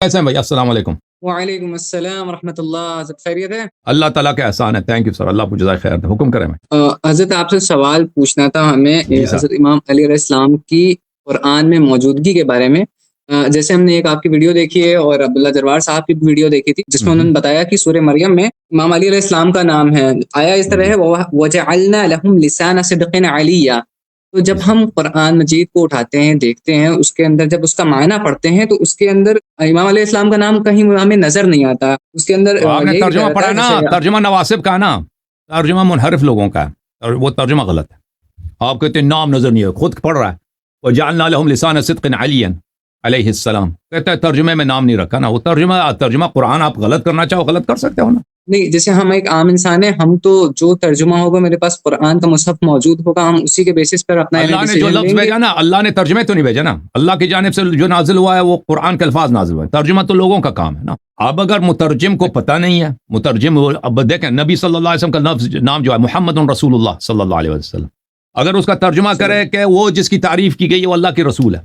کیسے ہیں بھائی؟ السلام علیکم۔ وعلیکم السلام ورحمۃ اللہ۔ حضرت خیریت ہے؟ اللہ تعالیٰ کا احسان ہے، تھینک یو سر، اللہ کو جزائے خیر دے۔ حکم کریں میں۔ حضرت آپ سے سوال پوچھنا تھا ہمیں جی سر۔ حضرت امام علی علیہ السلام کی قرآن میں موجودگی کے بارے میں۔ جیسے ہم نے ایک آپ کی ویڈیو دیکھی ہے اور عبداللہ جروار صاحب کی ویڈیو دیکھی تھی جس میں انہوں نے بتایا کہ سورہ مریم میں امام علی علیہ السلام کا نام ہے، آیا اس طرح ہے وَجَعَلْنَا لَهُمْ لِسَانَ صِدْقٍ عَلِيًّا۔ تو جب ہم قرآن مجید کو اٹھاتے ہیں، دیکھتے ہیں اس کے اندر، جب اس کا معنی پڑھتے ہیں تو اس کے اندر امام علیہ السلام کا نام کہیں ہمیں نظر نہیں آتا۔ اس کے اندر آپ نے ترجمہ پڑھا نا، ترجمہ نواسب کا نا، ترجمہ منحرف لوگوں کا ہے، اور وہ ترجمہ غلط ہے۔ آپ کہتے ہیں نام نظر نہیں ہے، خود پڑھ رہا ہے وَجَعَلْنَا لَهُمْ لِسَانَ صِدْقٍ عَلِيًّا علیہ السلام، کہتا ہے ترجمے میں نام نہیں رکھا نا۔ وہ ترجمہ قرآن آپ غلط کرنا چاہو غلط کر سکتے ہو نا۔ نہیں، جیسے ہم ایک عام انسان ہیں، ہم تو جو ترجمہ ہوگا، میرے پاس قرآن کا مصحف موجود ہوگا، ہم اسی کے بیسس پر اپنا اللہ نے جو لفظ بھیجا نا، اللہ نے ترجمے تو نہیں بھیجا نا، اللہ کی جانب سے جو نازل ہوا ہے وہ قرآن کے الفاظ نازل ہوئے، ترجمہ تو لوگوں کا کام ہے نا۔ اب اگر مترجم کو پتہ نہیں ہے، مترجم، اب دیکھیں نبی صلی اللہ علیہ وسلم کا نام جو ہے محمد رسول اللہ صلی اللہ علیہ وسلم، اگر اس کا ترجمہ کرے کہ وہ جس کی تعریف کی گئی ہے وہ اللہ کے رسول ہے،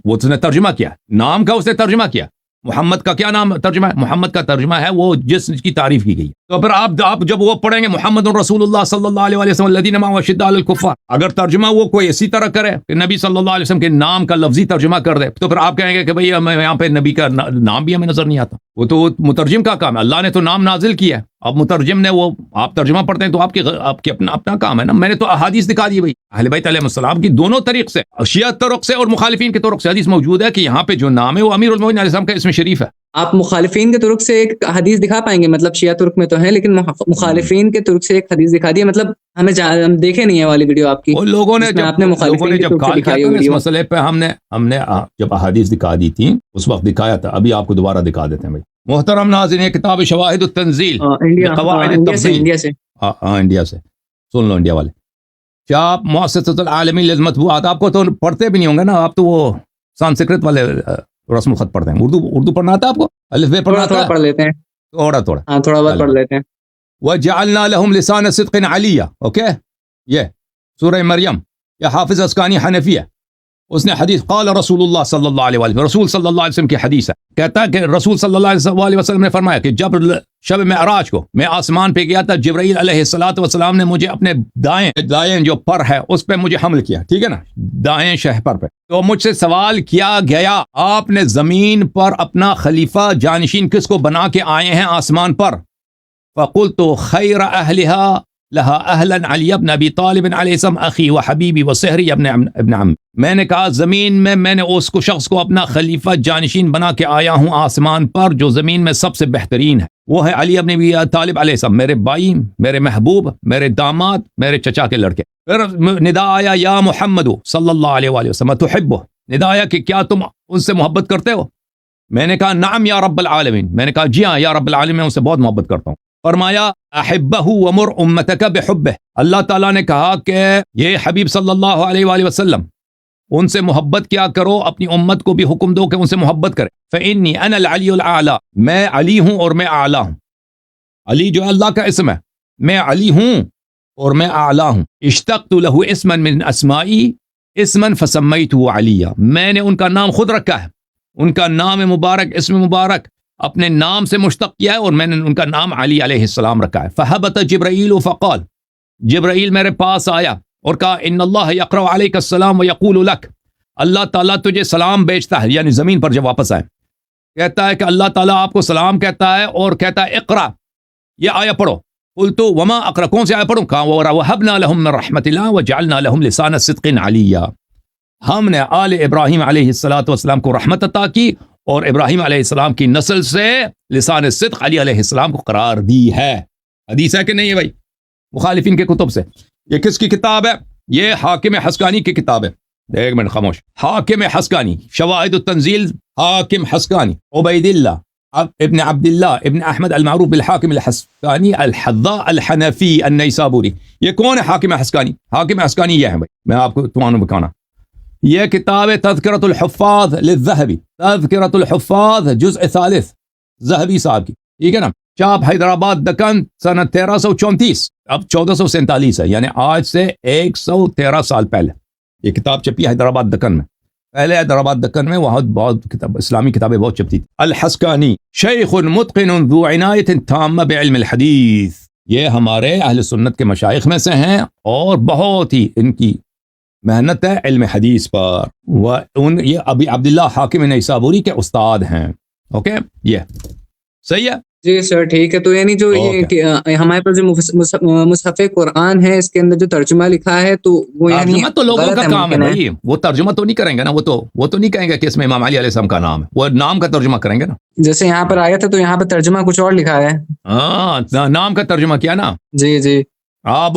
وہ اس نے ترجمہ کیا، نام کا اس نے ترجمہ کیا۔ محمد کا کیا نام ترجمہ ہے؟ محمد کا ترجمہ ہے وہ جس کی تعریف کی گئی۔ تو پھر آپ جب وہ پڑھیں گے محمد رسول اللہ صلی اللہ علیہ وسلم الذین معه اشداء علی الکفار، اگر ترجمہ وہ کوئی اسی طرح کرے کہ نبی صلی اللہ علیہ وسلم کے نام کا لفظی ترجمہ کر دے، تو پھر آپ کہیں گے کہ بھئی یہاں پہ نبی کا نام بھی ہمیں نظر نہیں آتا۔ وہ تو مترجم کا کام ہے، اللہ نے تو نام نازل کیا ہے، اب مترجم نے وہ آپ ترجمہ پڑھتے ہیں تو آپ کے اپنا کام ہے نا۔ میں نے تو احادیث دکھا دی بھائی اہل بیت علیہ السلام کی دونوں طریق سے، شیعہ طرق سے اور مخالفین کے طرق سے حدیث موجود ہے کہ یہاں پہ جو نام ہے وہ امیر المومنین علیہ السلام کا اسم شریف ہے۔ آپ مخالفین کے طرق سے ایک حدیث دکھا پائیں گے؟ مطلب شیعہ ترک میں تو ہے لیکن مخالفین کے طرق سے ایک حدیث دکھا دی ہے، مطلب ہم دیکھے نہیں ہے والی ویڈیو آپ کی۔ وہ لوگوں نے جب کال کیا تھا اس مسئلے پہ، ہم نے جب احادیث دکھا دی تھی اس وقت دکھایا تھا، ابھی آپ کو دوبارہ دکھا دیتے ہیں بھائی۔ محترم ناظرین، یہ کتاب شواہد التنزیل قواعد التفضیل، انڈیا سے سن لو، انڈیا والے، کیا آپ مؤسسۃ العالمین للمطبوعات، آپ کو تو پڑھتے بھی نہیں ہوں گے نا، آپ تو وہ سنسکرت والے رسم الخط پڑھتے ہیں، اردو پڑھنا آتا ہے آپ کو؟ الف ب پڑھنا آتا ہے؟ پڑھ لیتے ہیں تھوڑا ہاں، تھوڑا بہت پڑھ لیتے ہیں۔ وَجَعَلْنَا لَهُمْ لِسَانَ صِدْقٍ عَلِيًّا، اوکے، یہ سورہ مریم، یہ حافظ اسکانی حنفی ہے، اس نے حدیث قال رسول اللہ صلی اللہ علیہ وسلم، رسول صلی اللہ علیہ وسلم کی حدیث ہے، کہتا ہے کہ رسول صلی اللہ علیہ وسلم نے فرمایا کہ جب شب معراج کو میں آسمان پہ گیا تھا، جبرائیل علیہ السلام نے مجھے اپنے دائیں جو پر ہے اس پہ مجھے حمل کیا، ٹھیک ہے نا، دائیں شہپر پہ، تو مجھ سے سوال کیا گیا آپ نے زمین پر اپنا خلیفہ جانشین کس کو بنا کے آئے ہیں آسمان پر؟ فقلت خیر اہلها لها اہلا علی ابن ابی طالب علیہ السلام اخی و حبیبی و سحری ابن عم، میں نے کہا زمین میں نے اس کو شخص کو اپنا خلیفہ جانشین بنا کے آیا ہوں آسمان پر جو زمین میں سب سے بہترین ہے، وہ ہے علی ابن ابی طالب علیہ السلام، میرے بھائی، میرے محبوب، میرے داماد، میرے چچا کے لڑکے۔ پھر ندا آیا یا محمد صلی اللہ علیہ وآلہ وسلم تحبہ، ندا آیا کہ کیا تم ان سے محبت کرتے ہو؟ میں نے کہا نعم یا رب العالمین، میں نے کہا جی ہاں یا رب العالمین، میں ان سے بہت محبت کرتا ہوں۔ فرمایا احبہ ومر امتک بحبہ، اللہ تعالیٰ نے کہا کہ یہ حبیب صلی اللہ علیہ وآلہ وسلم ان سے محبت کیا کرو، اپنی امت کو بھی حکم دو کہ ان سے محبت کرے۔ فإنی انا العلی الاعلی، میں علی ہوں اور میں اعلیٰ ہوں، علی جو اللہ کا اسم ہے، میں علی ہوں اور میں اعلیٰ ہوں۔ اشتقت له اسما من اسمائی اسما فسمیته علیہ، میں نے ان کا نام خود رکھا ہے، ان کا نام مبارک، اسم مبارک اپنے نام سے مشتق کیا ہے اور میں نے ان کا نام علی علیہ السلام رکھا ہے۔ فہبط جبرائیل فقال، جبرائیل میرے پاس آیا اور کہا ان اللہ یقرأ علیک السلام ویقول لک، اللہ تعالیٰ تجھے سلام بیچتا ہے، یعنی زمین پر جب واپس آئے کہتا ہے کہ اللہ تعالیٰ آپ کو سلام کہتا ہے اور کہتا ہے اقرأ، یہ آیا پڑھو۔ قلت وما اقرأ، کون سے آیا پڑھوں؟ کہا وَوَهَبْنَا لَهُم مِّن رَحْمَتِ اللَّهِ وَجَعَلْنَا لَهُمْ لِسَانَ صِدْقٍ عَلِيًّا، ہم نے آل ابراہیم علیہ السلام کو رحمت عطا کی اور ابراہیم علیہ السلام کی نسل سے لسان صدق علی علیہ السلام کو قرار دی ہے۔ حدیث ہے کہ نہیں ہے بھائی؟ مخالفین کے کتب سے۔ یہ کس کی کتاب ہے؟ یہ حاکم حسکانی کی کتاب ہے۔ ایک منٹ خاموش، حاکم حسکانی، شواہد التنزیل، حاکم حسکانی، عبید اللہ ابن عبداللہ ابن احمد المعروف بالحاکم الحسکانی الحذاء الحنفی النیسابوری۔ یہ کون ہے حاکم حسکانی؟ حاکم حسکانی یہ ہے بھائی، میں آپ کو تمہاروں بکانا، یہ کتاب تذکرۃ الحفاظ للذہبی، تذکرۃ الحفاظ جزء ثالث، ذہبی صاحب کی، ٹھیک ہے نا، چاپ حیدرآباد دکن سنہ 1334، اب 1447 ہے، یعنی آج سے 113 سال پہلے یہ کتاب چھپی حیدرآباد دکن میں۔ پہلے حیدرآباد دکن میں وہاں بہت کتاب اسلامی کتابیں بہت چپتی تھی. الحسکانی شیخ متقن ذو عنایت تامہ بعلم الحدیث، یہ ہمارے اہل سنت کے مشائخ میں سے ہیں اور بہت ہی ان کی محنت ہے علم حدیث پر. یہ ابی عبداللہ حاکم نیسابوری کے استاد ہیں. اوکے یہ صحیح ہے. جی سر ٹھیک ہے. تو یعنی جو یہ ہمارے پاس جو مصحف قرآن ہے اس کے اندر جو ترجمہ لکھا ہے تو وہ یعنی ترجمہ تو لوگوں کا کام ہے بھائی، وہ ترجمہ تو نہیں کریں گے نا، وہ تو نہیں کہیں گے کہ اس میں امام علی علیہ السلام کا نام ہے، وہ نام کا ترجمہ کریں گے نا. جیسے یہاں پر آیا تھا تو یہاں پر ترجمہ کچھ اور لکھا ہے. ہاں نام کا ترجمہ کیا نا. جی جی آپ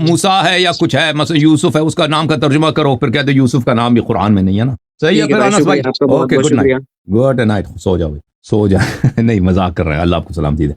موسیٰ ہے یا کچھ ہے، مثلا یوسف ہے، اس کا نام کا ترجمہ کرو، پھر کہتے یوسف کا نام بھی قرآن میں نہیں ہے نا. صحیح ہے پھر انس بھائی. Okay good night. Good night. سو جاؤ نہیں مذاق کر رہے ہیں. اللہ آپ کو سلامتی دے.